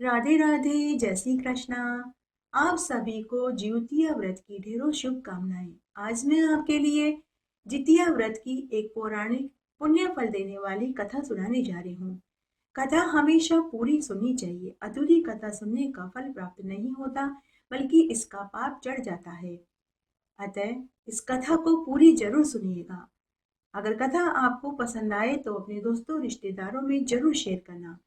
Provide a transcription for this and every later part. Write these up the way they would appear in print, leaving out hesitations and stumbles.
राधे राधे, जय श्री कृष्णा। आप सभी को जिउतिया व्रत की ढेरों शुभकामनाएं। आज मैं आपके लिए जितिया व्रत की एक पौराणिक पुण्य फल देने वाली कथा सुनाने जा रही हूँ। कथा हमेशा पूरी सुननी चाहिए। अधूरी कथा सुनने का फल प्राप्त नहीं होता, बल्कि इसका पाप चढ़ जाता है। अतः इस कथा को पूरी जरूर सुनिएगा। अगर कथा आपको पसंद आए तो अपने दोस्तों रिश्तेदारों में जरूर शेयर करना।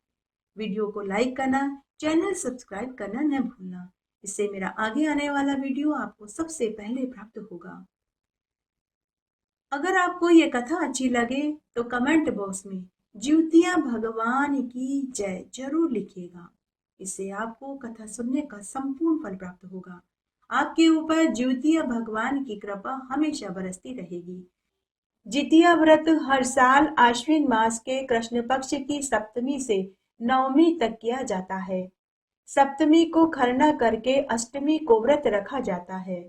वीडियो को लाइक करना, चैनल सब्सक्राइब करना न भूलना। इससे मेरा आगे आने वाला वीडियो आपको सबसे पहले प्राप्त होगा। अगर आपको ये कथा अच्छी लगे तो कमेंट बॉक्स में ज्योतिया भगवान की जय जरूर लिखिएगा। इससे आपको कथा सुनने का संपूर्ण फल प्राप्त होगा। आपके ऊपर ज्योतिया भगवान की कृपा हमेशा बरसती रहेगी। जितिया व्रत हर साल आश्विन मास के कृष्ण पक्ष की सप्तमी से नवमी तक किया जाता है। सप्तमी को खरना करके अष्टमी को व्रत रखा जाता है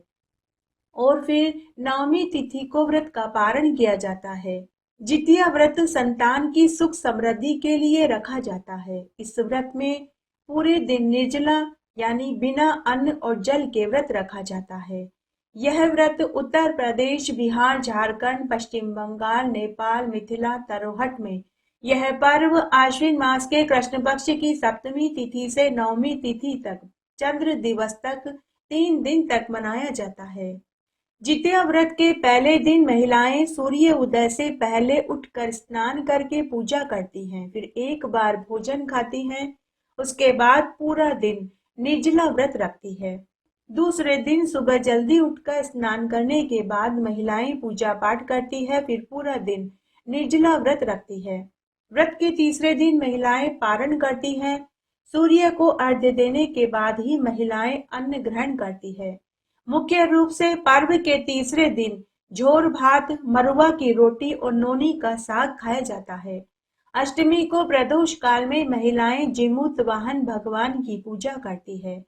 और फिर नवमी तिथि को व्रत का पारण किया जाता है। जितिया व्रत संतान की सुख समृद्धि के लिए रखा जाता है। इस व्रत में पूरे दिन निर्जला यानी बिना अन्न और जल के व्रत रखा जाता है। यह व्रत उत्तर प्रदेश, बिहार, झारखंड, पश्चिम बंगाल, नेपाल, मिथिला, तरोहट में यह पर्व आश्विन मास के कृष्ण पक्ष की सप्तमी तिथि से नवमी तिथि तक चंद्र दिवस तक 3 दिन तक मनाया जाता है। जितिया व्रत के पहले दिन महिलाएं सूर्य उदय से पहले उठकर स्नान करके पूजा करती हैं, फिर एक बार भोजन खाती हैं। उसके बाद पूरा दिन निर्जला व्रत रखती है। दूसरे दिन सुबह जल्दी उठकर स्नान करने के बाद महिलाएं पूजा पाठ करती है, फिर पूरा दिन निर्जला व्रत रखती है। व्रत के तीसरे दिन महिलाएं पारण करती हैं। सूर्य को अर्घ्य देने के बाद ही महिलाएं अन्न ग्रहण करती है। मुख्य रूप से पर्व के तीसरे दिन झोर भात, मरुआ की रोटी और नोनी का साग खाया जाता है। अष्टमी को प्रदोष काल में महिलाएं जिमूत वाहन भगवान की पूजा करती है।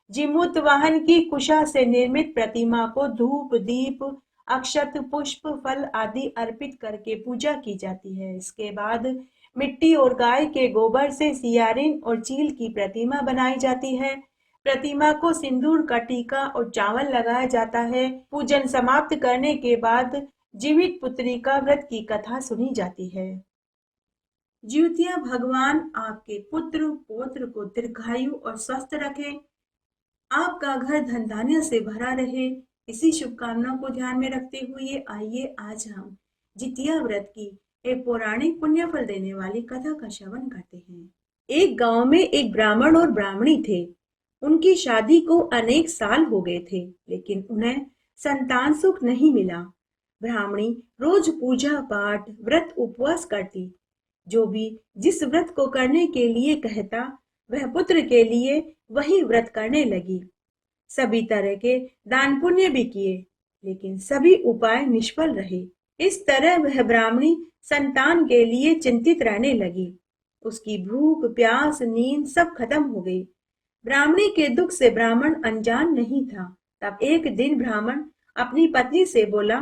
जिमूत वाहन की कुशा से निर्मित प्रतिमा को धूप, दीप, अक्षत, पुष्प, फल आदि अर्पित करके पूजा की जाती है। इसके बाद मिट्टी और गाय के गोबर से सियारिन और चील की प्रतिमा बनाई जाती है। प्रतिमा को सिंदूर का टीका और चावल लगाया जाता है। पूजन समाप्त करने के बाद जीवित पुत्री का व्रत की कथा सुनी जाती है। ज्योतिया भगवान आपके पुत्र पौत्र को दीर्घायु और स्वस्थ रखे। आपका घर धन धान्य से भरा रहे। इसी शुभकामनाओं को ध्यान में रखते हुए आइए आज हम जितिया व्रत की एक पौराणिक पुण्य फल देने वाली कथा का श्रवण करते हैं। एक गांव में एक ब्राह्मण और ब्राह्मणी थे। उनकी शादी को अनेक साल हो गए थे, लेकिन उन्हें संतान सुख नहीं मिला। ब्राह्मणी रोज पूजा पाठ, व्रत उपवास करती। जो भी जिस व्रत को करने के लिए कहता, वह पुत्र के लिए वही व्रत करने लगी। सभी तरह के दान पुण्य भी किए, लेकिन सभी उपाय निष्फल रहे। इस तरह वह ब्राह्मणी संतान के लिए चिंतित रहने लगी। उसकी भूख, प्यास, नींद सब खत्म हो गई। ब्राह्मणी के दुख से ब्राह्मण अनजान नहीं था। तब एक दिन ब्राह्मण अपनी पत्नी से बोला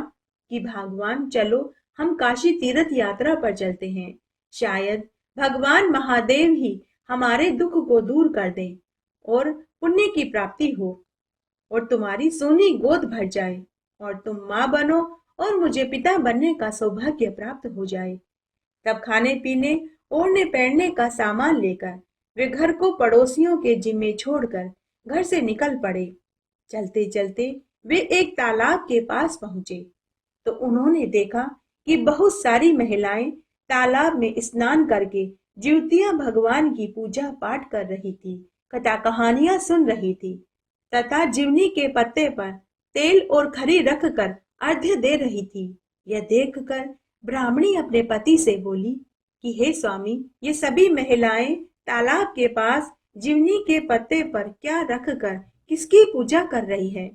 कि भगवान चलो, हम काशी तीर्थ यात्रा पर चलते हैं। शायद भगवान महादेव ही हमारे दुख को दूर कर दें और पुण्य की प्राप्ति हो और तुम्हारी सोनी गोद भर जाए और तुम माँ बनो और मुझे पिता बनने का सौभाग्य प्राप्त हो जाए। तब खाने पीने, ओढ़ने पहनने का सामान लेकर वे घर को पड़ोसियों के जिम्मे छोड़कर घर से निकल पड़े। चलते चलते वे एक तालाब के पास पहुंचे तो उन्होंने देखा कि बहुत सारी महिलाएं तालाब में स्नान करके ज्योतिया भगवान की पूजा पाठ कर रही थी, कथा कहानियां सुन रही थी तथा जीवनी के पत्ते पर तेल और खरी रखकर अर्घ्य दे रही थी। यह देखकर ब्राह्मणी अपने पति से बोली कि हे स्वामी, ये सभी महिलाएं तालाब के पास जीवनी के पत्ते पर क्या रखकर किसकी पूजा कर रही है?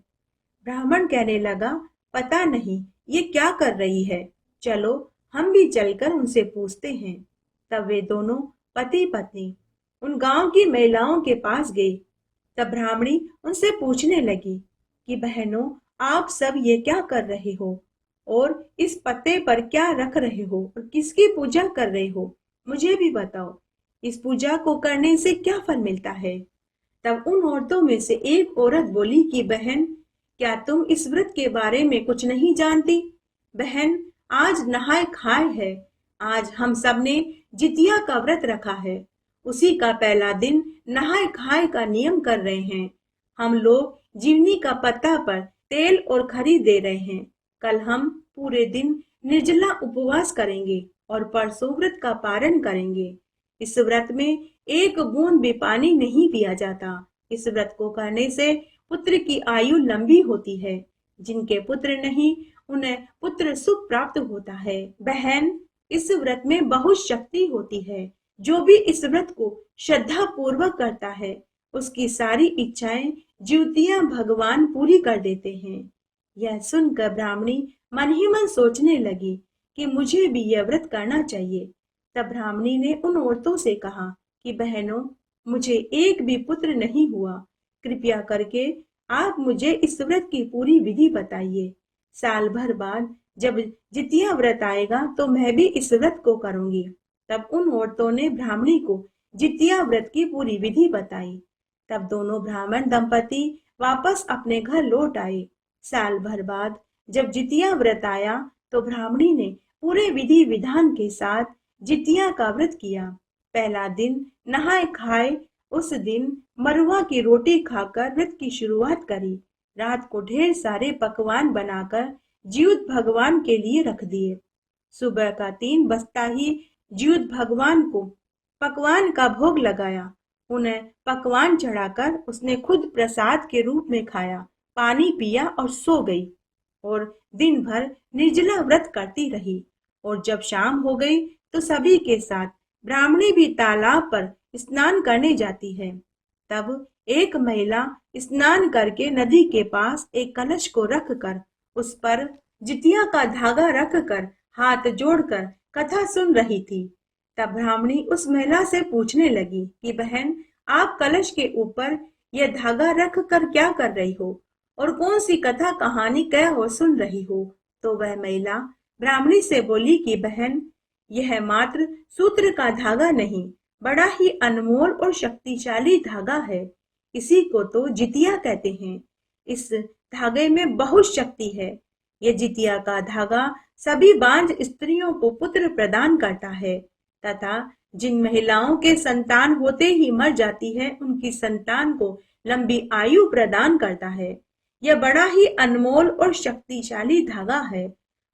ब्राह्मण कहने लगा, पता नहीं ये क्या कर रही है, चलो हम भी चलकर उनसे पूछते हैं। तब वे दोनों पति पत्नी उन गांव की महिलाओं के पास गई। तब ब्राह्मणी उनसे पूछने लगी कि बहनों, आप सब ये क्या कर रहे हो और इस पत्ते पर क्या रख रहे हो और किसकी पूजा कर रहे हो, मुझे भी बताओ। इस पूजा को करने से क्या फल मिलता है? तब उन औरतों में से एक औरत बोली कि बहन, क्या तुम इस व्रत के बारे में कुछ नहीं जानती? बहन, आज नहाय खाए है। आज हम सब ने जितिया का व्रत रखा है। उसी का पहला दिन नहाय खाए का नियम कर रहे हैं। हम लोग जीवनी का पत्ता पर तेल और खरी दे रहे हैं। कल हम पूरे दिन निर्जला उपवास करेंगे और परसों व्रत का पारण करेंगे। इस व्रत में एक बूंद भी पानी नहीं पिया जाता। इस व्रत को करने से पुत्र की आयु लंबी होती है। जिनके पुत्र नहीं, उन्हें पुत्र सुख प्राप्त होता है। बहन, इस व्रत में बहुत शक्ति होती है। जो भी इस व्रत को श्रद्धा पूर्वक करता है, उसकी सारी इच्छाएं ज्योतियां भगवान पूरी कर देते हैं। यह सुनकर ब्राह्मणी मन ही मन सोचने लगी कि मुझे भी यह व्रत करना चाहिए। तब ब्राह्मणी ने उन औरतों से कहा कि बहनों, मुझे एक भी पुत्र नहीं हुआ। कृपया करके आप मुझे इस व्रत की पूरी विधि बताइए। साल भर बाद जब जितिया व्रत आएगा तो मैं भी इस व्रत को करूंगी। तब उन औरतों ने ब्राह्मणी को जितिया व्रत की पूरी विधि बताई। तब दोनों ब्राह्मण दंपति वापस अपने घर लौट आए। साल भर बाद जब जितिया व्रत आया तो ब्राह्मणी ने पूरे विधि विधान के साथ जितिया का व्रत किया। पहला दिन नहाए खाए। उस दिन मरुआ की रोटी खाकर व्रत की शुरुआत करी। रात को ढेर सारे पकवान बनाकर ज्योत भगवान के लिए रख दिए। सुबह का 3 बजता ही ज्योत भगवान को पकवान का भोग लगाया। उन्हें पकवान चढ़ाकर उसने खुद प्रसाद के रूप में खाया, पानी पिया और सो गई और दिन भर निर्जला व्रत करती रही। और जब शाम हो गई तो सभी के साथ ब्राह्मणी भी तालाब पर स्नान करने जाती है। तब एक महिला स्नान करके नदी के पास एक कलश को रखकर उस पर जितिया का धागा रखकर हाथ जोड़कर कथा सुन रही थी। तब ब्राह्मणी उस महिला से पूछने लगी कि बहन, आप कलश के ऊपर यह धागा रख कर क्या कर रही हो और कौन सी कथा कहानी कह हो सुन रही हो? तो वह महिला ब्राह्मणी से बोली कि बहन, यह मात्र सूत्र का धागा नहीं, बड़ा ही अनमोल और शक्तिशाली धागा है। इसी को तो जितिया कहते हैं। इस धागे में बहुत शक्ति है। ये जितिया का धागा सभी बांझ स्त्रियों को पुत्र प्रदान करता है तथा जिन महिलाओं के संतान होते ही मर जाती है, उनकी संतान को लंबी आयु प्रदान करता है। यह बड़ा ही अनमोल और शक्तिशाली धागा है।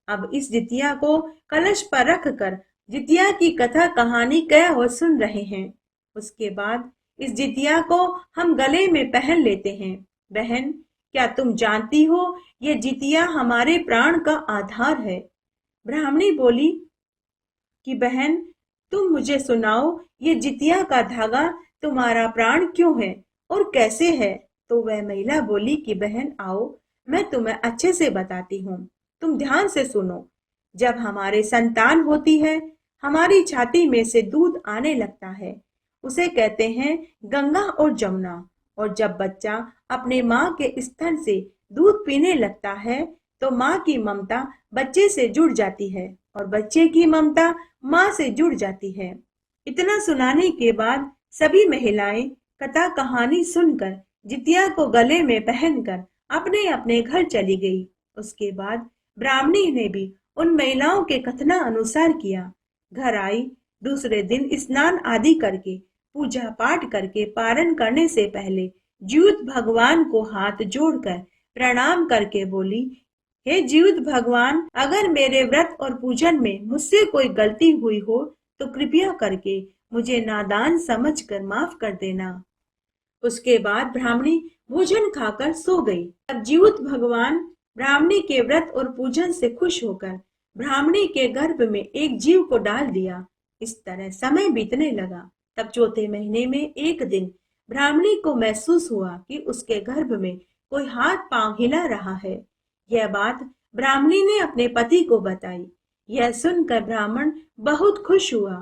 अब इस जितिया को कलश पर रख कर जितिया की कथा कहानी कह और सुन रहे हैं। उसके बाद इस जितिया को हम गले में पहन लेते हैं। बहन, क्या तुम जानती हो, ये जितिया हमारे प्राण का आधार है। ब्राह्मणी बोली कि बहन, तुम मुझे सुनाओ, ये जितिया का धागा तुम्हारा प्राण क्यों है और कैसे है? तो वह महिला बोली कि बहन आओ, मैं तुम्हें अच्छे से बताती हूँ, तुम ध्यान से सुनो। जब हमारे संतान होती है, हमारी छाती में से दूध आने लगता है। उसे कहते हैं गंगा और जमुना। और जब बच्चा अपने माँ के स्तन से दूध पीने लगता है तो माँ की ममता बच्चे से जुड़ जाती है और बच्चे की ममता माँ से जुड़ जाती है। इतना सुनाने के बाद सभी महिलाएं कथा कहानी सुनकर जितिया को गले में पहनकर अपने अपने घर चली गई। उसके बाद ब्राह्मणी ने भी उन महिलाओं के कथना अनुसार किया। घर आई, दूसरे दिन स्नान आदि करके पूजा पाठ करके पारण करने से पहले ज्योत भगवान को हाथ जोड़कर प्रणाम करके बोली, हे ज्योत भगवान, अगर मेरे व्रत और पूजन में मुझसे कोई गलती हुई हो तो कृपया करके मुझे नादान समझकर माफ कर देना। उसके बाद ब्राह्मणी भोजन खाकर सो गई। अब ज्योत भगवान ब्राह्मणी के व्रत और पूजन से खुश होकर ब्राह्मणी के गर्भ में एक जीव को डाल दिया। इस तरह समय बीतने लगा। तब चौथे महीने में एक दिन ब्राह्मणी को महसूस हुआ कि उसके गर्भ में कोई हाथ पांव हिला रहा है। यह बात ब्राह्मणी ने अपने पति को बताई। यह सुनकर ब्राह्मण बहुत खुश हुआ।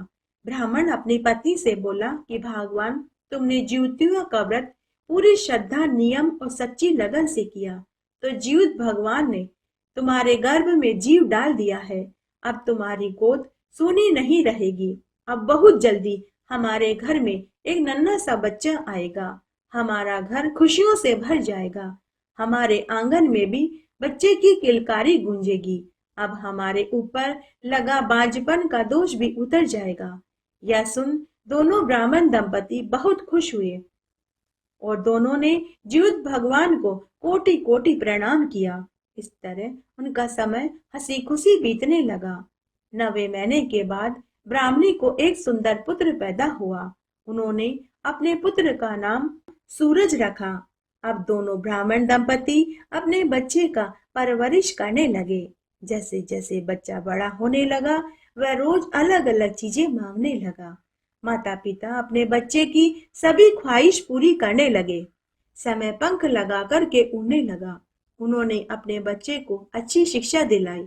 ब्राह्मण अपनी पत्नी से बोला कि भगवान, तुमने ज्योतियों का व्रत पूरी श्रद्धा, नियम और सच्ची लगन से किया तो ज्योत भगवान ने तुम्हारे गर्भ में जीव डाल दिया है। अब तुम्हारी गोद सूनी नहीं रहेगी। अब बहुत जल्दी हमारे घर में एक नन्हा सा बच्चा आएगा, हमारा घर खुशियों से भर जाएगा। हमारे आंगन में भी बच्चे की किलकारी गूंजेगी। अब हमारे ऊपर लगा बांझपन का दोष भी उतर जाएगा। यह सुन दोनों ब्राह्मण दंपति बहुत खुश हुए और दोनों ने जीवित भगवान को कोटि कोटि प्रणाम किया। इस तरह उनका समय हंसी खुशी बीतने लगा। 9वें महीने के बाद ब्राह्मणी को एक सुंदर पुत्र पैदा हुआ। उन्होंने अपने पुत्र का नाम सूरज रखा। अब दोनों ब्राह्मण दंपति अपने बच्चे का परवरिश करने लगे। जैसे जैसे बच्चा बड़ा होने लगा, वह रोज अलग अलग चीजें मांगने लगा। माता पिता अपने बच्चे की सभी ख्वाहिश पूरी करने लगे। समय पंख लगा करके उड़ने लगा। उन्होंने अपने बच्चे को अच्छी शिक्षा दिलाई।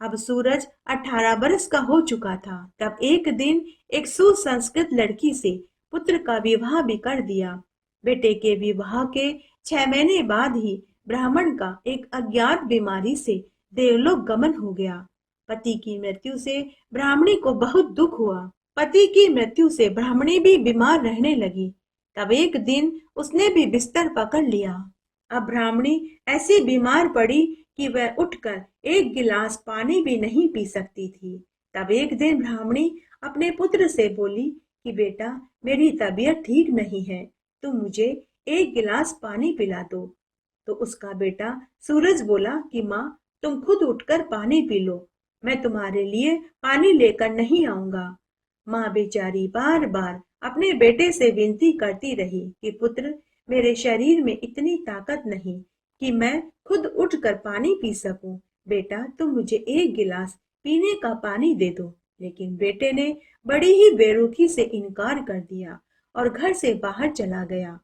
अब सूरज 18 बरस का हो चुका था। तब एक दिन एक सुसंस्कृत लड़की से पुत्र का विवाह भी कर दिया। बेटे के विवाह के 6 महीने बाद ही ब्राह्मण का एक अज्ञात बीमारी से देवलोक गमन हो गया। पति की मृत्यु से ब्राह्मणी को बहुत दुख हुआ। पति की मृत्यु से ब्राह्मणी भी बीमार रहने लगी। तब एक दिन उसने भी बिस्तर पकड़ लिया। अब ब्राह्मणी ऐसी बीमार पड़ी कि वह उठकर एक गिलास पानी भी नहीं पी सकती थी। तब एक दिन ब्राह्मणी अपने पुत्र से बोली कि बेटा, मेरी तबीयत ठीक नहीं है, तुम मुझे एक गिलास पानी पिला दो। तो उसका बेटा सूरज बोला कि माँ, तुम खुद उठकर पानी पी लो, मैं तुम्हारे लिए पानी लेकर नहीं आऊंगा। माँ बेचारी बार बार अपने बेटे से विनती करती रही कि पुत्र, मेरे शरीर में इतनी ताकत नहीं कि मैं खुद उठकर पानी पी सकूं। बेटा, तुम मुझे एक गिलास पीने का पानी दे दो। लेकिन बेटे ने बड़ी ही बेरुखी से इनकार कर दिया और घर से बाहर चला गया।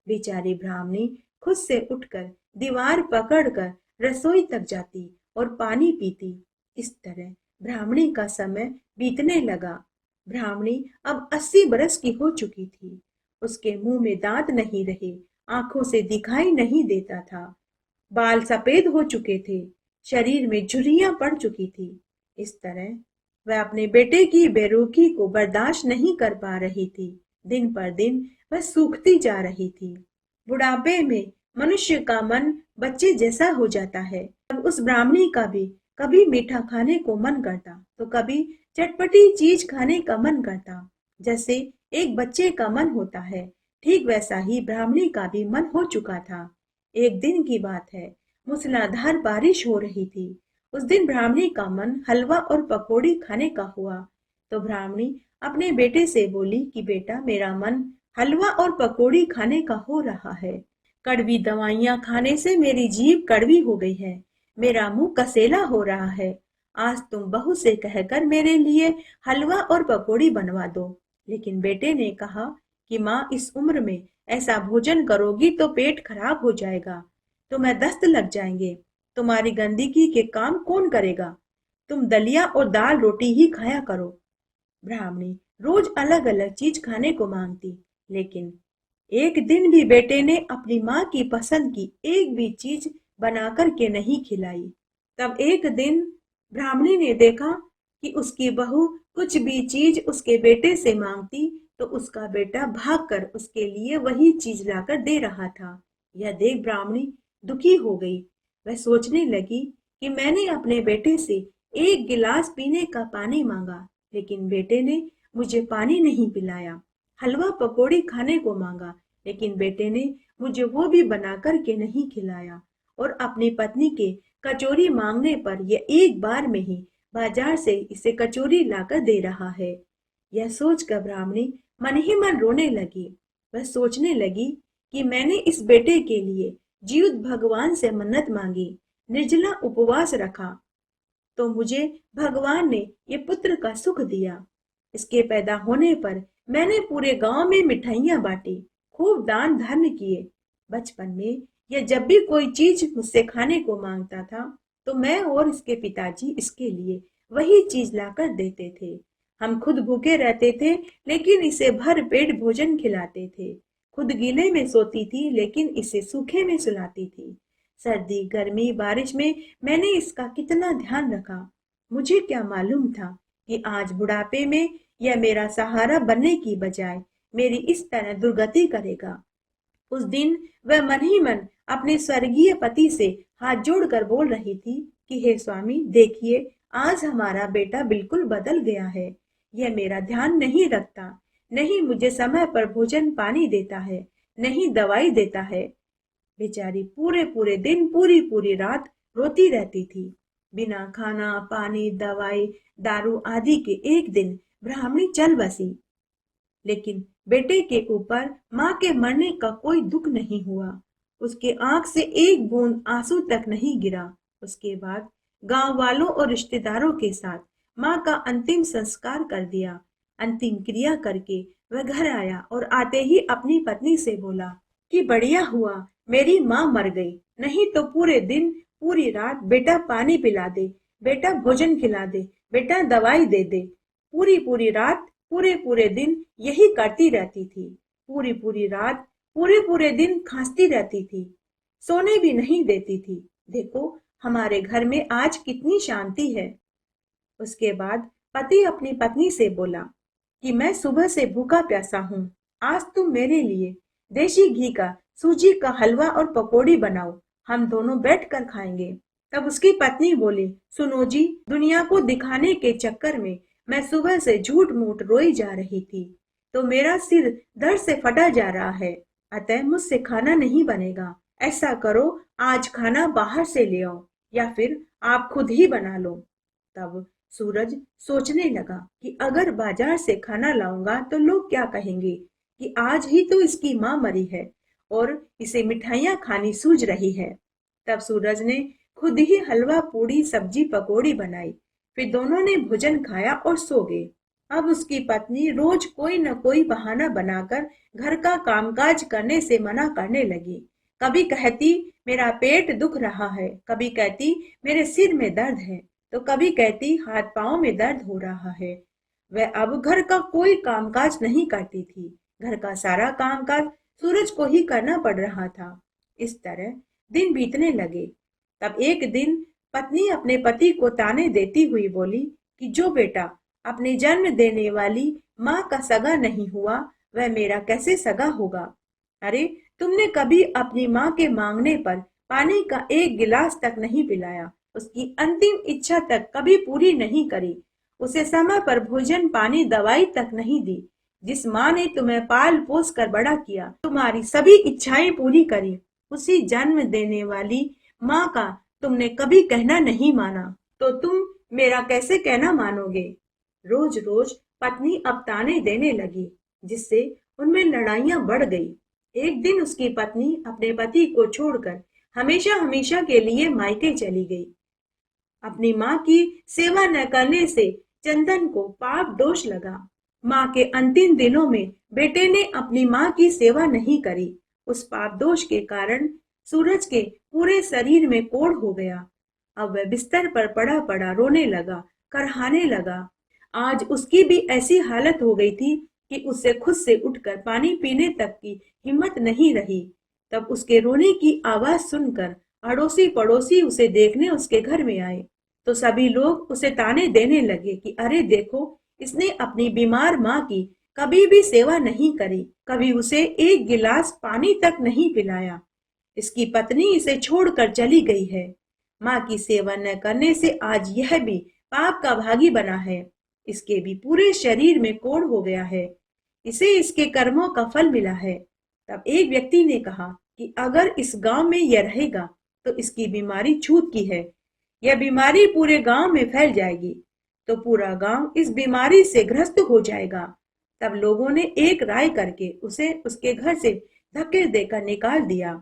बेचारी ब्राह्मणी खुद से उठकर दीवार पकड़कर रसोई तक जाती और पानी पीती। इस तरह ब्राह्मणी का समय बीतने लगा। ब्राह्मणी अब 80 बरस की हो चुकी थी। उसके मुंह में दांत नहीं रहे, आंखों से दिखाई नहीं देता था, बाल सफेद हो चुके थे, शरीर में झुर्रियां पड़ चुकी थी। इस तरह वह अपने बेटे की बेरुखी को बर्दाश्त नहीं कर पा रही थी। दिन पर दिन वह सूखती जा रही थी। बुढ़ापे में मनुष्य का मन बच्चे जैसा हो जाता है। अब उस ब्राह्मणी का भी कभी मीठा खाने को मन करता तो कभी चटपटी चीज खाने का मन करता। जैसे एक बच्चे का मन होता है, ठीक वैसा ही ब्राह्मणी का भी मन हो चुका था। एक दिन की बात है, मूसलाधार बारिश हो रही थी। उस दिन ब्राह्मणी का मन हलवा और पकौड़ी खाने का हुआ। तो ब्राह्मणी अपने बेटे से बोली कि बेटा, मेरा मन हलवा और पकौड़ी खाने का हो रहा है। कड़वी दवाइयां खाने से मेरी जीभ कड़वी हो गई है, मेरा मुंह कसेला हो रहा है। आज तुम बहू से कहकर मेरे लिए हलवा और पकौड़ी बनवा दो। लेकिन बेटे ने कहा कि माँ, इस उम्र में ऐसा भोजन करोगी तो पेट खराब हो जाएगा, तुम्हें दस्त लग जाएंगे, तुम्हारी गंदगी के काम कौन करेगा, तुम दलिया और दाल रोटी ही खाया करो। ब्राह्मणी रोज अलग अलग चीज खाने को मांगती, लेकिन एक दिन भी बेटे ने अपनी माँ की पसंद की एक भी चीज बनाकर के नहीं खिलाई। तब एक दिन ब्राह्मणी ने देखा कि उसकी बहू कुछ भी चीज उसके बेटे से मांगती तो उसका बेटा भागकर उसके लिए वही चीज लाकर दे रहा था। यह देख ब्राह्मणी दुखी हो गई। वह सोचने लगी कि मैंने अपने बेटे से एक गिलास पीने का पानी मांगा, लेकिन बेटे ने मुझे पानी नहीं पिलाया। हलवा पकौड़ी खाने को मांगा, लेकिन बेटे ने मुझे वो भी बना कर के नहीं खिलाया। और अपनी पत्नी के कचौरी मांगने पर यह एक बार में ही बाजार से इसे कचौरी लाकर दे रहा है। यह सोचकर ब्राह्मणी मन ही मन रोने लगी। वह सोचने लगी कि मैंने इस बेटे के लिए जीवित भगवान से मन्नत मांगी, निर्जला उपवास रखा, तो मुझे भगवान ने ये पुत्र का सुख दिया। इसके पैदा होने पर मैंने पूरे गांव में मिठाइयां बांटी, खूब दान धर्म किए। बचपन में यह जब भी कोई चीज मुझसे खाने को मांगता था तो मैं और इसके पिताजी इसके लिए वही चीज लाकर देते थे। हम खुद भूखे रहते थे, लेकिन इसे भर पेट भोजन खिलाते थे। खुद गीले में सोती थी, लेकिन इसे सूखे में सुलाती थी। सर्दी गर्मी बारिश में मैंने इसका कितना ध्यान रखा। मुझे क्या मालूम था कि आज बुढ़ापे में यह मेरा सहारा बनने की बजाय मेरी इस तरह दुर्गति करेगा। उस दिन वह मन ही मन अपने स्वर्गीय पति से हाथ जोड़कर बोल रही थी कि हे स्वामी, देखिए, आज हमारा बेटा बिल्कुल बदल गया है। यह मेरा ध्यान नहीं रखता, नहीं मुझे समय पर भोजन पानी देता है, नहीं दवाई देता है। बेचारी पूरे पूरे दिन, पूरी पूरी रात रोती रहती थी। बिना खाना पानी दवाई दारू आदि के एक दिन ब्राह्मणी चल बसी। लेकिन बेटे के ऊपर माँ के मरने का कोई दुख नहीं हुआ। उसके आंख से एक बूंद आंसू तक नहीं गिरा। उसके बाद गांव वालों और रिश्तेदारों के साथ माँ का अंतिम संस्कार कर दिया। अंतिम क्रिया करके वह घर आया और आते ही अपनी पत्नी से बोला कि बढ़िया हुआ, मेरी माँ मर गई, नहीं तो पूरे दिन पूरी रात बेटा पानी पिला दे, बेटा भोजन खिला दे, बेटा दवाई दे दे। पूरी पूरी रात पूरे पूरे दिन यही करती रहती थी। पूरी पूरी रात पूरे पूरे दिन खांसती रहती थी, सोने भी नहीं देती थी। देखो हमारे घर में आज कितनी शांति है। उसके बाद पति अपनी पत्नी से बोला कि मैं सुबह से भूखा प्यासा हूँ, आज तुम मेरे लिए देसी घी का सूजी का हलवा और पकौड़ी बनाओ, हम दोनों बैठकर खाएंगे। तब उसकी पत्नी बोली, सुनो जी, दुनिया को दिखाने के चक्कर में मैं सुबह से झूठ मूठ रोई जा रही थी, तो मेरा सिर दर्द से फटा जा रहा है, अतः मुझसे खाना नहीं बनेगा। ऐसा करो, आज खाना बाहर से ले आओ या फिर आप खुद ही बना लो। तब सूरज सोचने लगा कि अगर बाजार से खाना लाऊंगा तो लोग क्या कहेंगे कि आज ही तो इसकी माँ मरी है और इसे मिठाइयाँ खानी सूझ रही है। तब सूरज ने खुद ही हलवा पूड़ी सब्जी पकौड़ी बनाई। फिर दोनों ने भोजन खाया और सो गए। अब उसकी पत्नी रोज कोई न कोई बहाना बनाकर घर का कामकाज करने से मना करने लगी। कभी कहती मेरा पेट दुख रहा है, कभी कहती मेरे सिर में दर्द है, तो कभी कहती हाथ पांव में दर्द हो रहा है। वह अब घर का कोई कामकाज नहीं करती थी। घर का सारा कामकाज सूरज को ही करना पड़ रहा था। इस तरह दिन बीतने लगे। तब एक दिन पत्नी अपने पति को ताने देती हुई बोली कि जो बेटा अपने जन्म देने वाली माँ का सगा नहीं हुआ, वह मेरा कैसे सगा होगा। अरे, तुमने कभी अपनी माँ के मांगने पर पानी का एक गिलास तक नहीं पिलाया, उसकी अंतिम इच्छा तक कभी पूरी नहीं करी, उसे समय पर भोजन पानी दवाई तक नहीं दी। जिस माँ ने तुम्हें पाल पोस कर बड़ा किया, तुम्हारी सभी इच्छाएं पूरी करी, उसी जन्म देने वाली माँ का तुमने कभी कहना नहीं माना, तो तुम मेरा कैसे कहना मानोगे। रोज रोज पत्नी अब ताने देने लगी, जिससे उनमें लड़ाइयां बढ़ गई। एक दिन उसकी पत्नी अपने पति को छोड़कर हमेशा हमेशा के लिए मायके चली गई। अपनी माँ की सेवा न करने से चंदन को पाप दोष लगा। माँ के अंतिम दिनों में बेटे ने अपनी माँ की सेवा नहीं करी। उस पाप दोष के कारण सूरज के पूरे शरीर में कोढ़ हो गया। अब वह बिस्तर पर पड़ा पड़ा रोने लगा, करहाने लगा। आज उसकी भी ऐसी हालत हो गई थी कि उससे खुद से उठकर पानी पीने तक की हिम्मत नहीं रही। तब उसके रोने की आवाज सुनकर अड़ोसी पड़ोसी उसे देखने उसके घर में आए, तो सभी लोग उसे ताने देने लगे कि अरे देखो, इसने अपनी बीमार माँ की कभी भी सेवा नहीं करी, कभी उसे एक गिलास पानी तक नहीं पिलाया। इसकी पत्नी इसे छोड़कर चली गई है। माँ की सेवा न करने से आज यह भी पाप का भागी बना है। इसके भी पूरे शरीर में कोढ़ हो गया है। इसे इसके कर्मों का फल मिला है। तब एक व्यक्ति ने कहा कि अगर इस गांव में यह रहेगा तो इसकी बीमारी छूत की है। यह बीमारी पूरे गांव में फैल जाएगी तो पूरा गांव इस बीमारी से ग्रस्त हो जाएगा। तब लोगों ने एक राय करके उसे उसके घर से धक्के देकर निकाल दिया।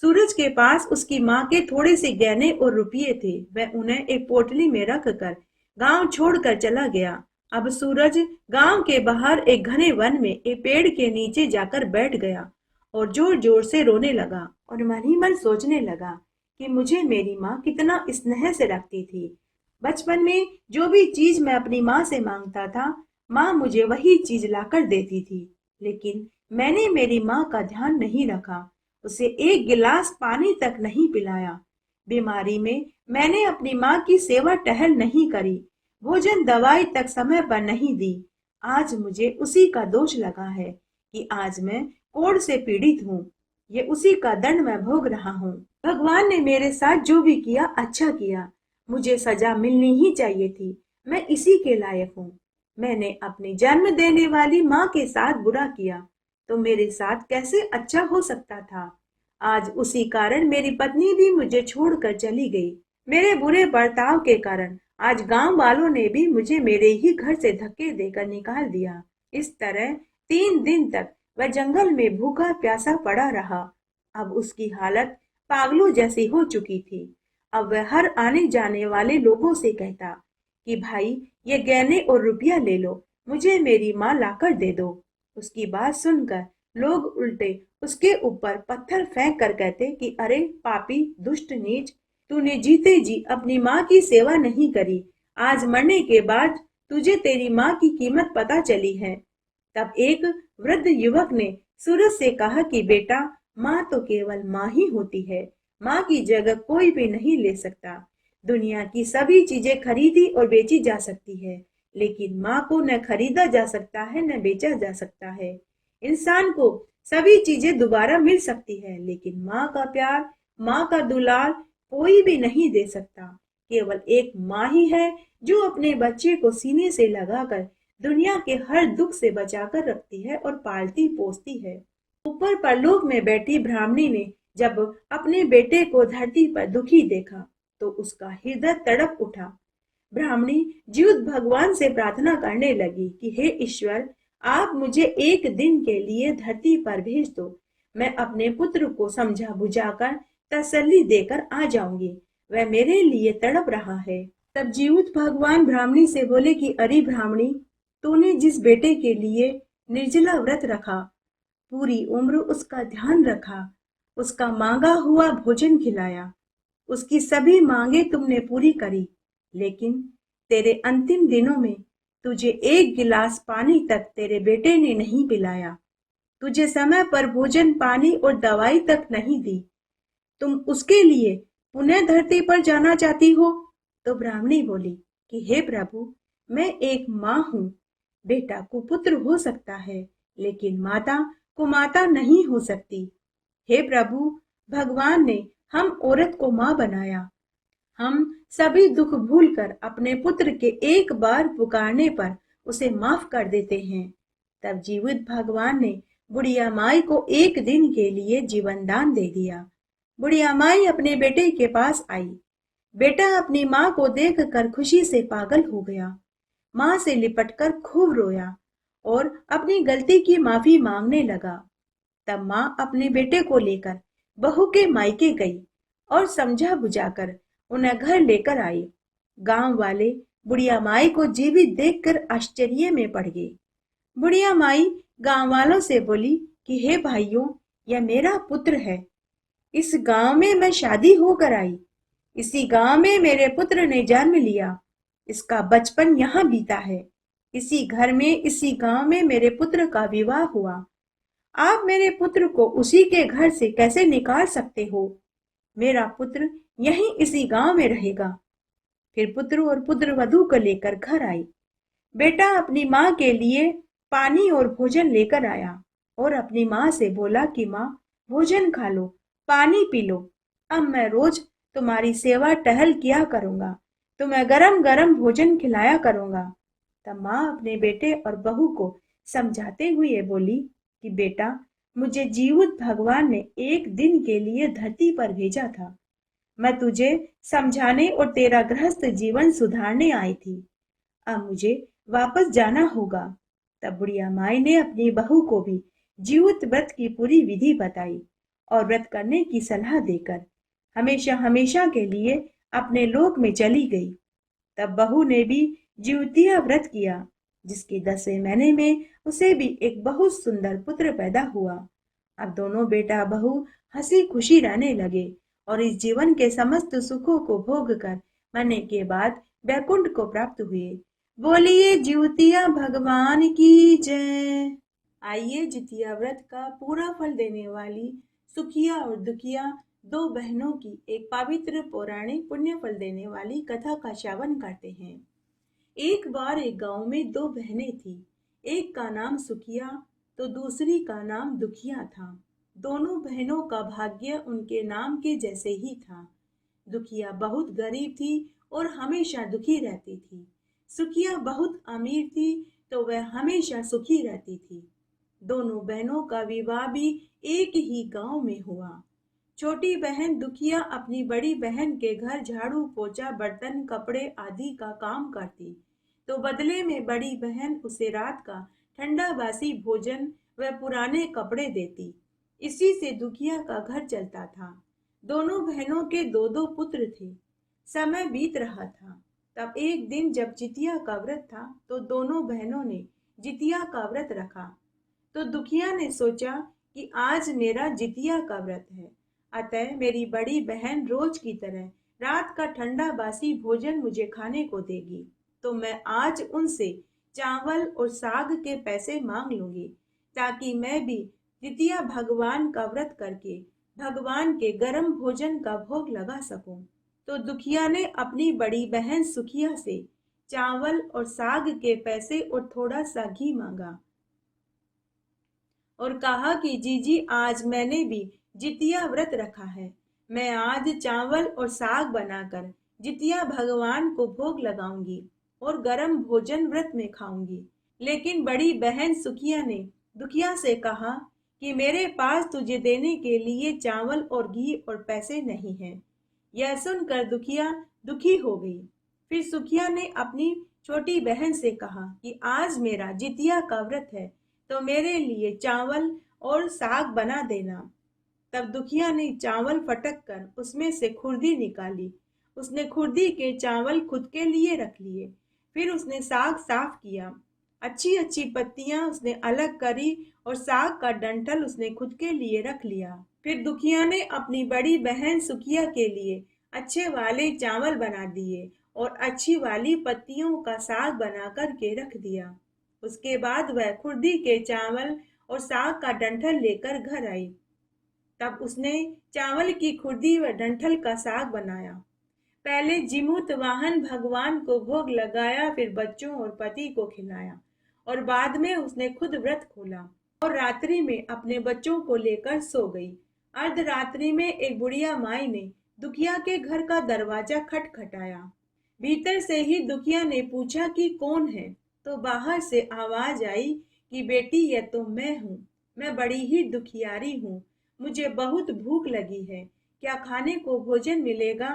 सूरज के पास उसकी माँ के थोड़े से गहने और रुपये थे। वह उन्हें एक पोटली में रख कर गांव छोड़कर चला गया। अब सूरज गांव के बाहर एक घने वन में एक पेड़ के नीचे जाकर बैठ गया और जोर जोर से रोने लगा और मन ही मन सोचने लगा कि मुझे मेरी माँ कितना स्नेह से रखती थी। बचपन में जो भी चीज मैं अपनी माँ से मांगता था, माँ मुझे वही चीज लाकर देती थी। लेकिन मैंने मेरी माँ का ध्यान नहीं रखा, उसे एक गिलास पानी तक नहीं पिलाया। बीमारी में मैंने अपनी माँ की सेवा टहल नहीं करी, भोजन दवाई तक समय पर नहीं दी। आज मुझे उसी का दोष लगा है कि आज मैं कोढ़ से पीड़ित हूँ। ये उसी का दंड मैं भोग रहा हूँ। भगवान ने मेरे साथ जो भी किया अच्छा किया। मुझे सजा मिलनी ही चाहिए थी। मैं इसी के लायक हूँ। मैंने अपनी जन्म देने वाली माँ के साथ बुरा किया तो मेरे साथ कैसे अच्छा हो सकता था। आज उसी कारण मेरी पत्नी भी मुझे छोड़कर चली गई। मेरे बुरे बर्ताव के कारण आज गांव वालों ने भी मुझे मेरे ही घर से धक्के देकर निकाल दिया। इस तरह 3 दिन तक वह जंगल में भूखा प्यासा पड़ा रहा। अब उसकी हालत पागलों जैसी हो चुकी थी। अब वह हर आने जाने वाले लोगों से कहता कि भाई ये गहने और रुपया ले लो, मुझे मेरी माँ लाकर दे दो। उसकी बात सुनकर लोग उल्टे उसके ऊपर पत्थर फेंक कर कहते कि अरे पापी दुष्ट नीच, तूने जीते जी अपनी माँ की सेवा नहीं करी। आज मरने के बाद तुझे तेरी माँ की कीमत पता चली है। तब एक वृद्ध युवक ने सूरज से कहा कि बेटा, माँ तो केवल माँ ही होती है। माँ की जगह कोई भी नहीं ले सकता। दुनिया की सभी चीजें खरीदी और बेची जा सकती है, लेकिन माँ को न खरीदा जा सकता है न बेचा जा सकता है। इंसान को सभी चीजें दोबारा मिल सकती है, लेकिन माँ का प्यार, माँ का दुलार कोई भी नहीं दे सकता। केवल एक माँ ही है जो अपने बच्चे को सीने से लगाकर दुनिया के हर दुख से बचाकर रखती है और पालती पोसती है। ऊपर परलोक में बैठी ब्राह्मणी ने जब अपने बेटे को धरती पर दुखी देखा तो उसका हृदय तड़प उठा। ब्राह्मणी जीवित भगवान से प्रार्थना करने लगी कि हे ईश्वर, आप मुझे एक दिन के लिए धरती पर भेज दो। मैं अपने पुत्र को समझा बुझाकर तसल्ली देकर आ जाऊंगी। वह मेरे लिए तड़प रहा है। तब जीवित भगवान ब्राह्मणी से बोले कि अरे ब्राह्मणी, तूने जिस बेटे के लिए निर्जला व्रत रखा, पूरी उम्र उसका ध्यान रखा, उसका मांगा हुआ भोजन खिलाया, उसकी सभी मांगे तुमने पूरी करी, लेकिन तेरे अंतिम दिनों में तुझे एक गिलास पानी तक तेरे बेटे ने नहीं पिलाया। तुझे समय पर भोजन पानी और दवाई तक नहीं दी। तुम उसके लिए पुनः धरती पर जाना चाहती हो। तो ब्राह्मणी बोली कि हे प्रभु, मैं एक माँ हूँ। बेटा कुपुत्र हो सकता है, लेकिन माता कुमाता नहीं हो सकती। हे प्रभु, भगवान ने हम औरत को माँ बनाया। हम सभी दुख भूलकर अपने पुत्र के एक बार पुकारने पर उसे माफ कर देते हैं। तब जीवित भगवान ने बुढ़िया माई को एक दिन के लिए जीवन दान दे दिया। बुढ़िया माई अपने बेटे के पास आई। बेटा अपनी माँ को देखकर खुशी से पागल हो गया। माँ से लिपटकर खूब रोया और अपनी गलती की माफी मांगने लगा। तब माँ अपने बेटे को लेकर बहू के मायके गई और समझा बुझाकर उन्हें घर लेकर आई। गांव वाले बुढ़िया माई को जीवित देखकर आश्चर्य में पड़ गए। बुढ़िया माई गांव वालों से बोली कि हे भाइयों, यह मेरा पुत्र है। इस गांव में मैं शादी होकर आई। इसी गांव में मेरे पुत्र ने जन्म लिया। इसका बचपन यहाँ बीता है। इसी घर में, इसी गांव में मेरे पुत्र का विवाह हुआ। आप मेरे पुत्र को उसी के घर से कैसे निकाल सकते हो? मेरा पुत्र यहीं इसी गांव में रहेगा। फिर पुत्र और पुत्र वधू को लेकर घर आई। बेटा अपनी माँ के लिए पानी और भोजन लेकर आया और अपनी माँ से बोला कि माँ, भोजन खा लो, पानी पी लो। अब मैं रोज तुम्हारी सेवा टहल किया करूंगा, तुम्हें गरम गरम भोजन खिलाया करूंगा। तब माँ अपने बेटे और बहू को समझाते हुए बोली कि बेटा, मुझे जीवित भगवान ने एक दिन के लिए धरती पर भेजा था। मैं तुझे समझाने और तेरा गृहस्थ जीवन सुधारने आई थी। अब मुझे वापस जाना होगा। तब बुढ़िया माई ने अपनी बहू को भी जीवित व्रत की पूरी विधि बताई और व्रत करने की सलाह देकर हमेशा हमेशा के लिए अपने लोक में चली गई। तब बहू ने भी जीवतिया व्रत किया, जिसके 10वें महीने में उसे भी एक बहुत सुंदर पुत्र पैदा हुआ। अब दोनों बेटा बहू हंसी खुशी रहने लगे और इस जीवन के समस्त सुखों को भोग कर मरने के बाद वैकुंठ को प्राप्त हुए। बोलिए जिउतिया भगवान की जय। आइए जितिया व्रत का पूरा फल देने वाली सुखिया और दुखिया दो बहनों की एक पवित्र पौराणिक पुण्य फल देने वाली कथा का श्रवण करते हैं। एक बार एक गांव में दो बहनें थी। एक का नाम सुखिया तो दूसरी का नाम दुखिया था। दोनों बहनों का भाग्य उनके नाम के जैसे ही था। दुखिया बहुत गरीब थी और हमेशा दुखी रहती थी। सुखिया बहुत अमीर थी तो वह हमेशा सुखी रहती थी। दोनों बहनों का विवाह भी एक ही गांव में हुआ। छोटी बहन दुखिया अपनी बड़ी बहन के घर झाड़ू पोछा बर्तन कपड़े आदि का काम करती, तो बदले में बड़ी बहन उसे रात का ठंडा बासी भोजन व पुराने कपड़े देती। इसी से दुखिया का घर चलता था। दोनों बहनों के दो दो पुत्र थे। समय बीत रहा था। तब एक दिन जब जितिया का व्रत था तो दोनों बहनों ने जितिया का व्रत रखा। तो दुखिया ने सोचा कि आज मेरा जितिया का व्रत है, अतः मेरी बड़ी बहन रोज की तरह रात का ठंडा बासी भोजन मुझे खाने को देगी, तो मैं आज उनसे चावल और साग के पैसे मांग लूंगी, ताकि मैं भी जितिया भगवान का व्रत करके भगवान के गर्म भोजन का भोग लगा सकूं। तो दुखिया ने अपनी बड़ी बहन सुखिया से चावल और साग के पैसे और थोड़ा सा घी मांगा और कहा कि जीजी आज मैंने भी जितिया व्रत रखा है। मैं आज चावल और साग बनाकर जितिया भगवान को भोग लगाऊंगी और गरम भोजन व्रत में खाऊंगी। लेकिन बड़ी बहन सुखिया ने दुखिया से कहा कि मेरे पास तुझे देने के लिए चावल और घी और पैसे नहीं हैं। यह सुनकर दुखिया दुखी हो गई। फिर सुखिया ने अपनी छोटी बहन से कहा कि आज मेरा जितिया का व्रत है, तो मेरे लिए चावल और साग बना देना। तब दुखिया ने चावल फटक कर उसमें से खुर्दी निकाली। उसने खुर्दी के चावल खुद के लिए रख लिए। फिर उसने साग साफ किया। अच्छी अच्छी पत्तियां उसने अलग करी और साग का डंठल उसने खुद के लिए रख लिया। फिर दुखिया ने अपनी बड़ी बहन सुखिया के लिए अच्छे वाले चावल बना दिए और अच्छी वाली पत्तियों का साग बना कर के रख दिया। उसके बाद वह खुर्दी के चावल और साग का डंठल लेकर घर आई। तब उसने चावल की खुर्दी व डंठल का साग बनाया। पहले जीमूत वाहन भगवान को भोग लगाया, फिर बच्चों और पति को खिलाया और बाद में उसने खुद व्रत खोला और रात्रि में अपने बच्चों को लेकर सो गई। अर्धरात्रि में एक बुढ़िया माई ने दुखिया के घर का दरवाजा खटखटाया। भीतर से ही दुखिया ने पूछा कि कौन है, तो बाहर से आवाज आई कि बेटी यह तो मैं हूँ। मैं बड़ी ही दुखियारी हूँ। मुझे बहुत भूख लगी है। क्या खाने को भोजन मिलेगा?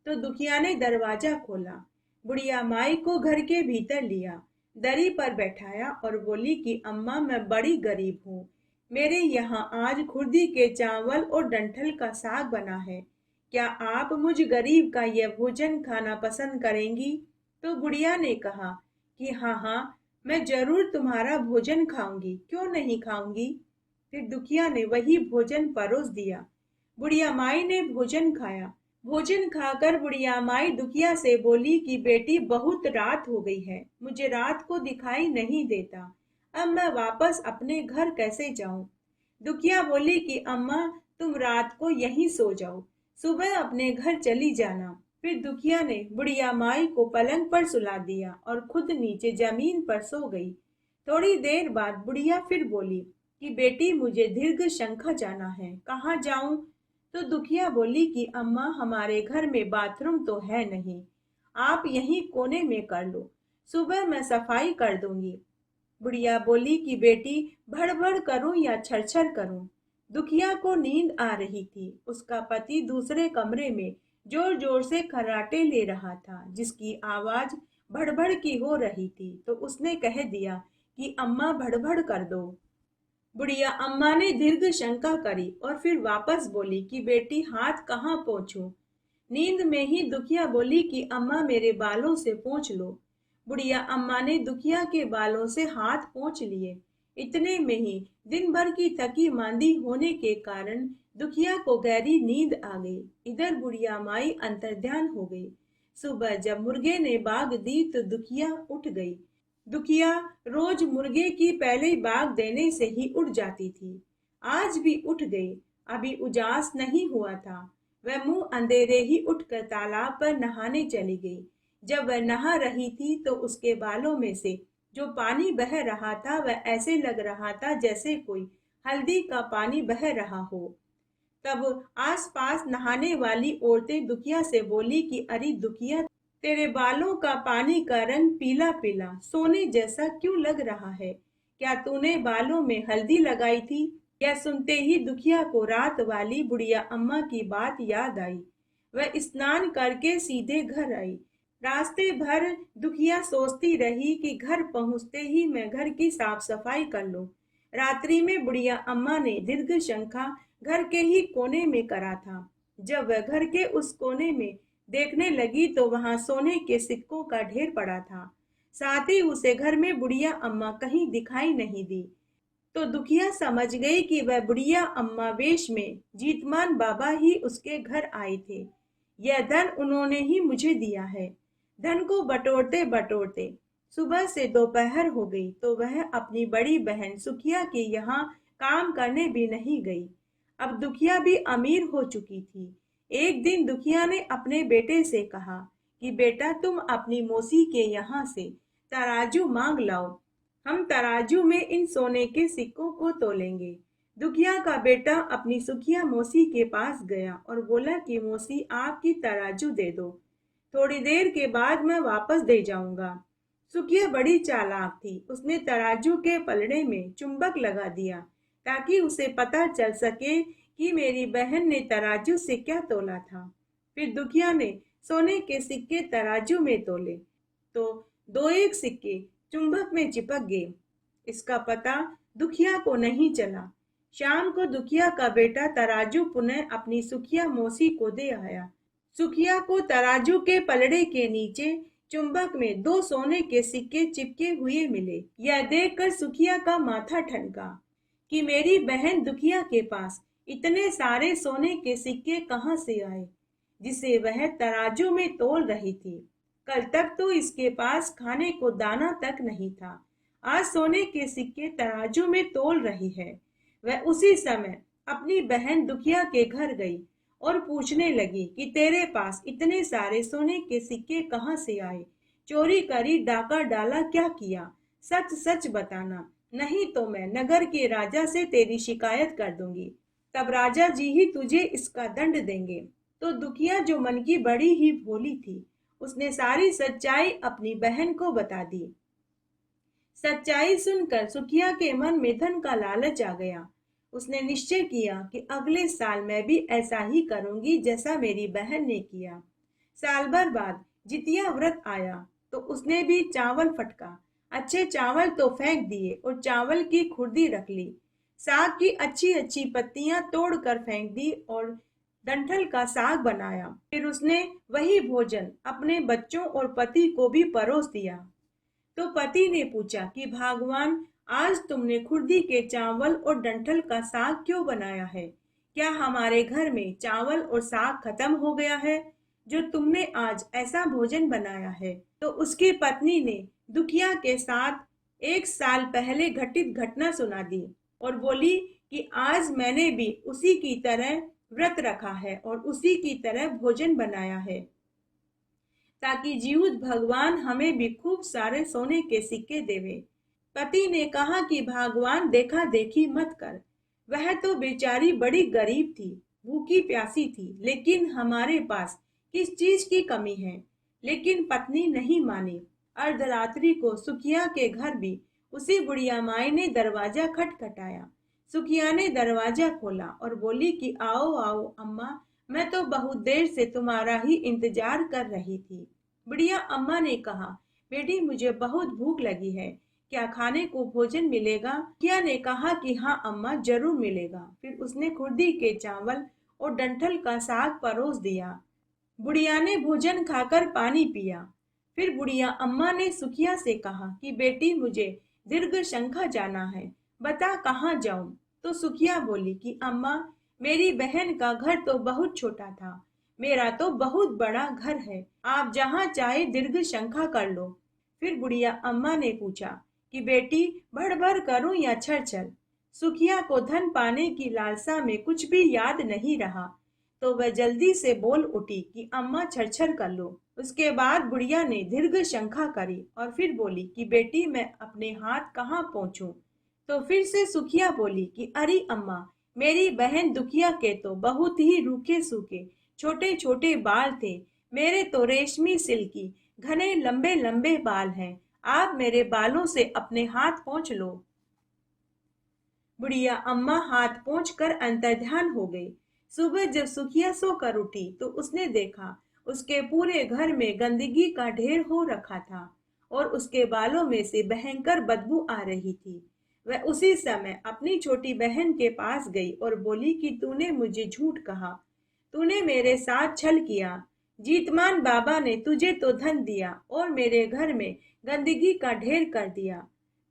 तो दुखिया ने दरवाजा खोला, बुढ़िया माई को घर के भीतर लिया, दरी पर बैठाया और बोली कि अम्मा मैं बड़ी गरीब हूँ। मेरे यहाँ आज खुर्दी के चावल और डंठल का साग बना है। क्या आप मुझ गरीब का यह भोजन खाना पसंद करेंगी? तो बुढ़िया ने कहा कि हाँ हाँ, मैं जरूर तुम्हारा भोजन खाऊंगी, क्यों नहीं खाऊंगी। फिर दुखिया ने वही भोजन परोस दिया। बुढ़िया माई ने भोजन खाया। भोजन खाकर बुढ़िया माई दुखिया से बोली कि बेटी बहुत रात हो गई है, मुझे रात को दिखाई नहीं देता। अब मैं वापस अपने घर कैसे जाऊं? दुखिया बोली कि अम्मा तुम रात को यहीं सो जाओ, सुबह अपने घर चली जाना। फिर दुखिया ने बुढ़िया माई को पलंग पर सुला दिया और खुद नीचे जमीन पर सो गई। थोड़ी देर बाद बुढ़िया फिर बोली कि बेटी मुझे दीर्घ शंखा जाना है, कहाँ जाऊं? तो दुखिया बोली कि अम्मा हमारे घर में बाथरूम तो है नहीं, आप यहीं कोने में कर लो, सुबह मैं सफाई कर दूंगी। बुढ़िया बोली कि बेटी भड़बड़ करूं या छरछर करूं? दुखिया को नींद आ रही थी। उसका पति दूसरे कमरे में जोर जोर से खर्राटे ले रहा था, जिसकी आवाज भड़बड़ की हो रही थी। तो उसने कह दिया कि अम्मा भड़बड़ कर दो। बुढ़िया अम्मा ने दीर्घ शंका करी और फिर वापस बोली कि बेटी हाथ कहाँ पोंछूं? नींद में ही दुखिया बोली कि अम्मा मेरे बालों से पोंछ लो। बुढ़िया अम्मा ने दुखिया के बालों से हाथ पोंछ लिए। इतने में ही दिन भर की थकी मांदी होने के कारण दुखिया को गहरी नींद आ गई। इधर बुढ़िया माई अंतर्ध्यान हो गई। सुबह जब मुर्गे ने बाग दी तो दुखिया उठ गई। दुखिया रोज मुर्गे की पहले बाग देने से ही उठ जाती थी। आज भी उठ गई। अभी उजास नहीं हुआ था। वह मुंह अंधेरे ही उठकर तालाब पर नहाने चली गई। जब वह नहा रही थी तो उसके बालों में से जो पानी बह रहा था वह ऐसे लग रहा था जैसे कोई हल्दी का पानी बह रहा हो। तब आसपास नहाने वाली औरतें दुखिया से बोली कि अरे दुखिया, तेरे बालों का पानी का रंग पीला पीला सोने जैसा क्यों लग रहा है? क्या तूने बालों में हल्दी लगाई थी? यह सुनते ही दुखिया को रात वाली बुढ़िया अम्मा की बात याद आई। वह स्नान करके सीधे घर आई। रास्ते भर दुखिया सोचती रही कि घर पहुंचते ही मैं घर की साफ सफाई कर लूं। रात्रि में बुढ़िया अम्मा ने दीर्घ शंखा घर के ही कोने में करा था। जब वह घर के उस कोने में देखने लगी तो वहां सोने के सिक्कों का ढेर पड़ा था। साथ ही उसे घर में बुढ़िया अम्मा कहीं दिखाई नहीं दी। तो दुखिया समझ गई कि वह बुढ़िया अम्मा वेश में जीतमान बाबा ही उसके घर आए थे। यह धन उन्होंने ही मुझे दिया है। धन को बटोरते बटोरते सुबह से दोपहर हो गई तो वह अपनी बड़ी बहन सुखिया के यहाँ काम करने भी नहीं गई। अब दुखिया भी अमीर हो चुकी थी। एक दिन दुखिया ने अपने बेटे से कहा कि बेटा, तुम अपनी मौसी के यहाँ से तराजू मांग लाओ। हम तराजू में इन सोने के सिक्कों को तोलेंगे। दुखिया का बेटा अपनी सुखिया मौसी के पास गया और बोला कि मौसी, आपकी तराजू दे दो, थोड़ी देर के बाद मैं वापस दे जाऊंगा। सुखिया बड़ी चालाक थी। उसने तराजू के पलड़े में चुंबक लगा दिया ताकि उसे पता चल सके कि मेरी बहन ने तराजू से क्या तोला था। फिर दुखिया ने सोने के सिक्के तराजू में तोले तो दो एक सिक्के चुंबक में चिपक गए। इसका पता दुखिया को नहीं चला। शाम को दुखिया का बेटा तराजू पुनः अपनी सुखिया मौसी को दे आया। सुखिया को तराजू के पलड़े के नीचे चुंबक में दो सोने के सिक्के चिपके हुए मिले। यह देखकर सुखिया का माथा ठनका कि मेरी बहन दुखिया के पास इतने सारे सोने के सिक्के कहाँ से आए, जिसे वह तराजू में तोल रही थी। कल तक तो इसके पास खाने को दाना तक नहीं था, आज सोने के सिक्के तराजू में तोल रही है। वह उसी समय अपनी बहन दुखिया के घर गई और पूछने लगी कि तेरे पास इतने सारे सोने के सिक्के कहाँ से आए? चोरी करी, डाका डाला, क्या किया? सच सच बताना, नहीं तो मैं नगर के राजा से तेरी शिकायत कर दूंगी। तब राजा जी ही तुझे इसका दंड देंगे। तो दुखिया, जो मन की बड़ी ही भोली थी, उसने सारी सच्चाई अपनी बहन को बता दी। सच्चाई सुनकर सुखिया के मन में धन का लालच आ गया। उसने निश्चय किया कि अगले साल मैं भी ऐसा ही करूंगी जैसा मेरी बहन ने किया। साल भर बाद जितिया व्रत आया तो उसने भी चावल फटका। अच्छे चावल तो फेंक दिए और चावल की खुर्दी रख ली। साग की अच्छी अच्छी पत्तियां तोड़कर फेंक दी और डंठल का साग बनाया। फिर उसने वही भोजन अपने बच्चों और पति को भी परोस दिया। तो पति ने पूछा कि भगवान, आज तुमने खुर्दी के चावल और डंठल का साग क्यों बनाया है? क्या हमारे घर में चावल और साग खत्म हो गया है जो तुमने आज ऐसा भोजन बनाया है? तो उसकी पत्नी ने दुखिया के साथ एक साल पहले घटित घटना सुना दी और बोली कि आज मैंने भी उसी की तरह व्रत रखा है और उसी की तरह भोजन बनाया है ताकि जीवित भगवान हमें भी खूब सारे सोने के सिक्के देवे। पति ने कहा कि भगवान, देखा देखी मत कर। वह तो बेचारी बड़ी गरीब थी, भूखी प्यासी थी, लेकिन हमारे पास किस चीज की कमी है? लेकिन पत्नी नहीं मानी। अर्धरात्रि को सुखिया के घर भी उसी बुढ़िया माई ने दरवाजा खटखटाया। सुखिया ने दरवाजा खोला और बोली कि आओ आओ अम्मा, मैं तो बहुत देर से तुम्हारा ही इंतजार कर रही थी। बुढ़िया अम्मा ने कहा, बेटी, मुझे बहुत भूख लगी है, क्या खाने को भोजन मिलेगा? सुखिया ने कहा कि हाँ अम्मा, जरूर मिलेगा। फिर उसने खुर्दी के चावल और डंठल का साग परोस दिया। बुढ़िया ने भोजन खाकर पानी पिया। फिर बुढ़िया अम्मा ने सुखिया से कहा कि बेटी, मुझे दीर्घ शंखा जाना है, बता कहाँ जाऊं? तो सुखिया बोली कि अम्मा, मेरी बहन का घर तो बहुत छोटा था, मेरा तो बहुत बड़ा घर है, आप जहाँ चाहे दीर्घ शंखा कर लो। फिर बुढ़िया अम्मा ने पूछा कि बेटी, भड़ करूं या छर? सुखिया को धन पाने की लालसा में कुछ भी याद नहीं रहा, तो वह जल्दी से बोल उठी कि अम्मा, छर कर लो। उसके बाद बुढ़िया ने दीर्घ शंखा करी और फिर बोली कि बेटी मैं अपने हाथ कहाँ पहुँचूं। तो फिर से सुखिया बोली कि अरे अम्मा, मेरी बहन दुखिया के तो बहुत ही रूखे सूखे छोटे छोटे बाल थे। मेरे तो रेशमी सिल्की घने लंबे लंबे बाल हैं। आप मेरे बालों से अपने हाथ पोंछ लो। बुढ़िया अम्मा हाथ पोंछ कर अंतर्ध्यान हो गई। सुबह जब सुखिया सोकर उठी तो उसने देखा उसके पूरे घर में गंदगी का ढेर हो रखा था और उसके बालों में से भयंकर बदबू आ रही थी। वह उसी समय अपनी छोटी बहन के पास गई और बोली कि तूने मुझे झूठ कहा, तूने मेरे साथ छल किया। जीतमान बाबा ने तुझे तो धन दिया और मेरे घर में गंदगी का ढेर कर दिया।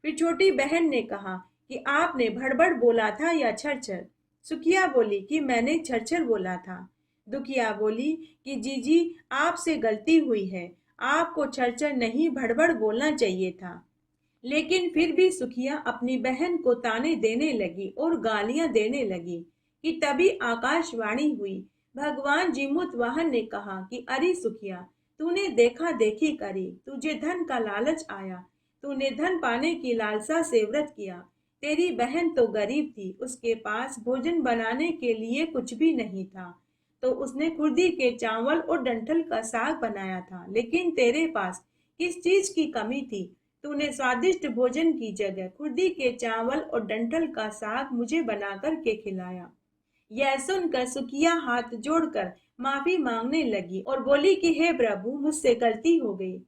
फिर छोटी बहन ने कहा कि आपने भड़बड़ बोला था या छरछर। सुखिया बोली कि मैंने छरछर बोला था। दुखिया बोली कि जीजी, आपसे गलती हुई है, आपको छरछर नहीं भड़बड़ बोलना चाहिए था। लेकिन फिर भी सुखिया अपनी बहन को ताने देने लगी और गालियां देने लगी कि तभी आकाशवाणी हुई। भगवान जीमूत वाहन ने कहा कि अरे सुखिया, तूने देखा देखी करी, तुझे धन का लालच आया, तूने धन पाने की लालसा से व्रत किया। तेरी बहन तो गरीब थी, उसके पास भोजन बनाने के लिए कुछ भी नहीं था, तो उसने कुर्दी के चावल और डंठल का साग बनाया था। लेकिन तेरे पास किस चीज की कमी थी? तूने स्वादिष्ट भोजन की जगह खुर्दी के चावल और डंठल का साग मुझे बनाकर के खिलाया। यह सुनकर सुखिया हाथ जोड़कर माफी मांगने लगी और बोली कि हे प्रभु, मुझसे गलती हो गई,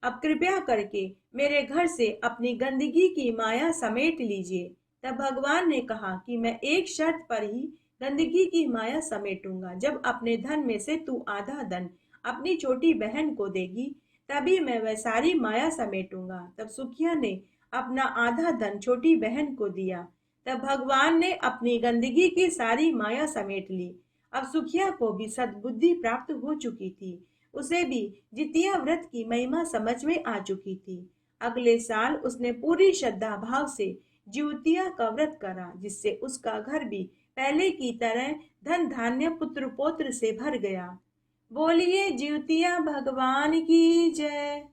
अब कृपया करके मेरे घर से अपनी गंदगी की माया समेट लीजिए। तब भगवान ने कहा कि मैं एक शर्त पर ही गंदगी की माया समेटूंगा। जब अपने धन में से तू आधा धन अपनी छोटी बहन को देगी, तभी मैं वह सारी माया समेटूंगा। तब सुखिया ने अपना आधा धन छोटी बहन को दिया। तब भगवान ने अपनी गंदगी की सारी माया समेट ली। अब सुखिया को भी सद्बुद्धि प्राप्त हो चुकी थी। उसे भी जितिया व्रत की महिमा समझ में आ चुकी थी। अगले साल उसने पूरी श्रद्धा भाव से जिउतिया का व्रत करा, जिससे उसका घर भी पहले की तरह धन धान्य पुत्र पौत्र से भर गया। बोलिए जिउतिया भगवान की जय।